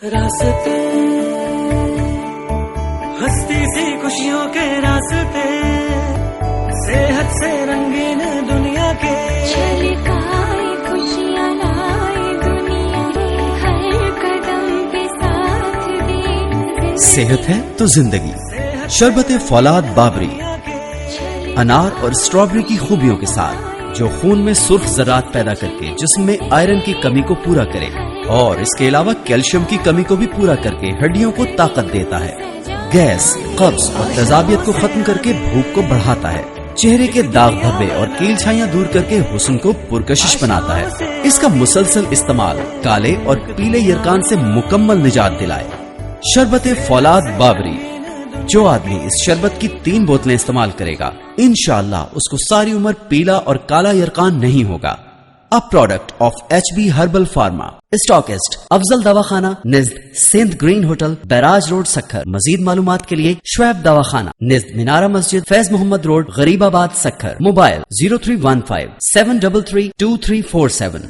راستے ہستی سی خوشیوں کے راستے صحت سے رنگین دنیا کے چھلکائے خوشیاں لائے دنیا کے ہر قدم پہ ساتھ دے صحت ہے تو زندگی۔ شربت فولاد بابری انار اور اسٹرابری کی خوبیوں کے ساتھ جو خون میں سرخ ذرات پیدا کر کے جسم میں آئرن کی کمی کو پورا کرے اور اس کے علاوہ کیلشیم کی کمی کو بھی پورا کر کے ہڈیوں کو طاقت دیتا ہے، گیس، قبض اور تیزابیت کو ختم کر کے بھوک کو بڑھاتا ہے، چہرے کے داغ دھبے اور کیل چھائیاں دور کر کے حسن کو پرکشش بناتا ہے۔ اس کا مسلسل استعمال کالے اور پیلے یرقان سے مکمل نجات دلائے۔ شربت فولاد بابری، جو آدمی اس شربت کی 3 بوتلیں استعمال کرے گا انشاءاللہ اس کو ساری عمر پیلا اور کالا یرقان نہیں ہوگا۔ A product of HB Herbal Pharma. Stockist Afzal Dawakhana نزد Sindh green hotel barrage road Sukkur. مزید معلومات کے لیے شعیب دواخانہ نزد مینارہ مسجد فیض محمد روڈ غریب آباد سکھر۔ موبائل 0315 733 2347۔